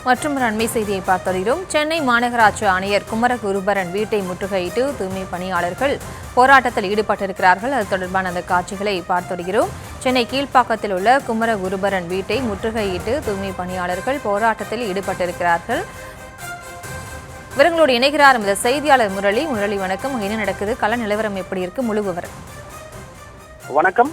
மற்றும் அண்மை செய்தியை பார்த்துள்ளோம். சென்னை மாநகராட்சி ஆணையர் குமரகுருபரன் வீட்டை முற்றுகையிட்டு தூய்மை பணியாளர்கள் போராட்டத்தில் ஈடுபட்டிருக்கிறார்கள். அது தொடர்பான அந்த காட்சிகளை பார்த்துள்ளோம். சென்னை கீழ்ப்பாக்கத்தில் உள்ள குமரகுருபரன் வீட்டை முற்றுகையிட்டு தூய்மை பணியாளர்கள் போராட்டத்தில் ஈடுபட்டிருக்கிறார்கள். இவர்களோடு இணைகிறார் இந்த செய்தியாளர் முரளி. வணக்கம். என்ன நடக்குது? கள நிலவரம் எப்படி இருக்கு? முழு விவரம். வணக்கம்.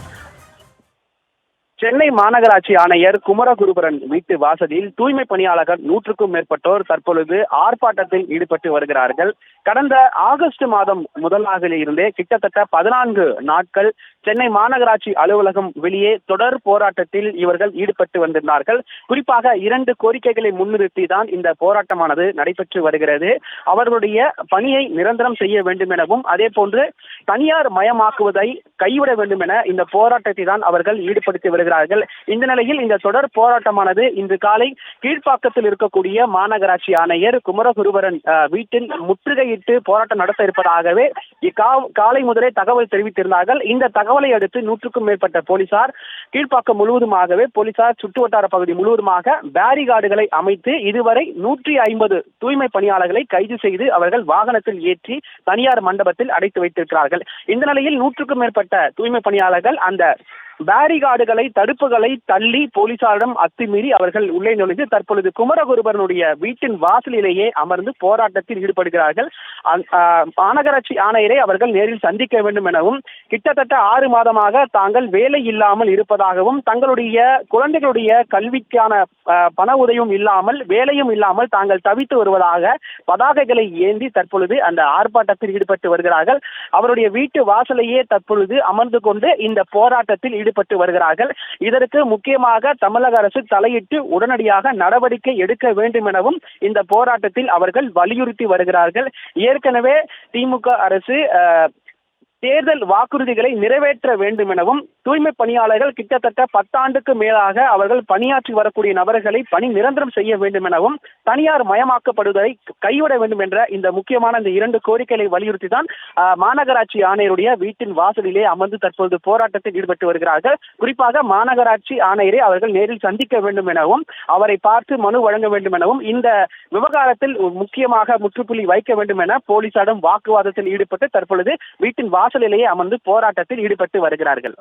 சென்னை மாநகராட்சி ஆணையர் குமரகுருபரன் வீட்டு வாசலில் தூய்மை பணியாளர்கள் 100க்கும் மேற்பட்டோர் தற்பொழுது ஆர்ப்பாட்டத்தில் ஈடுபட்டு வருகிறார்கள். கடந்த ஆகஸ்ட் மாதம் முதல் நாளிலிருந்தே கிட்டத்தட்ட 14 நாட்கள் சென்னை மாநகராட்சி அலுவலகம் வெளியே தொடர் போராட்டத்தில் இவர்கள் ஈடுபட்டு வந்திருந்தார்கள். குறிப்பாக 2 கோரிக்கைகளை முன்னிறுத்தி தான் இந்த போராட்டமானது நடைபெற்று வருகிறது. அவர்களுடைய பணியை நிரந்தரம் செய்ய வேண்டும் எனவும், அதே போன்று தனியார் மயமாக்குவதை கைவிட வேண்டும் என இந்த போராட்டத்தை தான் அவர்கள் ஈடுபடுத்தி வருகிறார்கள். இந்த நிலையில் இந்த தொடர் போராட்டமானது இன்று காலை கீழ்ப்பாக்கத்தில் இருக்கக்கூடிய மாநகராட்சி ஆணையர் குமரகுருபரன் வீட்டில் முற்றுகையிட்டு போராட்டம் நடத்த இருப்பதாகவே காலை முதலே தகவல் தெரிவித்திருந்தார்கள். இந்த தகவலை அடுத்து 100க்கும் மேற்பட்ட போலீசார் கீழ்ப்பாக்கம் முழுவதுமாகவே போலீசார் சுற்றுவட்டார பகுதி முழுவதுமாக பேரிகார்டுகளை அமைத்து இதுவரை 150 தூய்மை பணியாளர்களை கைது செய்து அவர்கள் வாகனத்தில் ஏற்றி தனியார் மண்டபத்தில் அடைத்து வைத்திருக்கிறார்கள். இந்த நிலையில் 100க்கும் மேற்பட்ட தூய்மை பணியாளர்கள் அந்த பேரிகார்டுகளை தடுப்புகளை தள்ளி போலீசாரிடம் அத்துமீறி அவர்கள் உள்ளே நுழைந்து தற்பொழுது குமரகுருபரனுடைய வீட்டின் வாசலிலேயே அமர்ந்து போராட்டத்தில் ஈடுபடுகிறார்கள். மாநகராட்சி ஆணையரை அவர்கள் நேரில் சந்திக்க வேண்டும் எனவும், கிட்டத்தட்ட 6 மாதமாக தாங்கள் வேலை இல்லாமல் இருப்பதாகவும், தங்களுடைய குழந்தைகளுடைய கல்விக்கான பண உதவியும் இல்லாமல் வேலையும் இல்லாமல் தாங்கள் தவித்து வருவதாக பதாகைகளை ஏந்தி தற்பொழுது அந்த ஆர்ப்பாட்டத்தில் ஈடுபட்டு வருகிறார்கள். அவருடைய வீட்டு வாசலையே தற்பொழுது அமர்ந்து கொண்டு இந்த போராட்டத்தில் ஈடுபட்டு வருகிறார்கள். இதற்கு முக்கியமாக தமிழக அரசு தலையிட்டு உடனடியாக நடவடிக்கை எடுக்க வேண்டும் எனவும் இந்த போராட்டத்தில் அவர்கள் வலியுறுத்தி வருகிறார்கள். ஏற்கனவே திமுக அரசு தேர்தல் வாக்குறுதிகளை நிறைவேற்ற வேண்டும் எனவும், தூய்மை பணியாளர்கள் கிட்டத்தட்ட 10 ஆண்டுக்கு மேலாக அவர்கள் பணியாற்றி வரக்கூடிய நபர்களை பணி நிரந்தரம் செய்ய வேண்டும் எனவும், தனியார் மயமாக்கப்படுவதை கைவிட வேண்டும் என்ற இந்த முக்கியமான இந்த 2 கோரிக்கைகளை வலியுறுத்தி தான் மாநகராட்சி ஆணையருடைய வீட்டின் வாசலிலே அமர்ந்து தற்போது போராட்டத்தில் ஈடுபட்டு வருகிறார்கள். குறிப்பாக மாநகராட்சி ஆணையரை அவர்கள் நேரில் சந்திக்க வேண்டும் எனவும், அவரை பார்த்து மனு வழங்க வேண்டும் எனவும், இந்த விவகாரத்தில் முக்கியமாக முற்றுப்புள்ளி வைக்க வேண்டும் என போலீசாரிடம் வாக்குவாதத்தில் ஈடுபட்டு தற்பொழுது வீட்டின் வாசலிலேயே அமர்ந்து போராட்டத்தில் ஈடுபட்டு வருகிறார்கள்.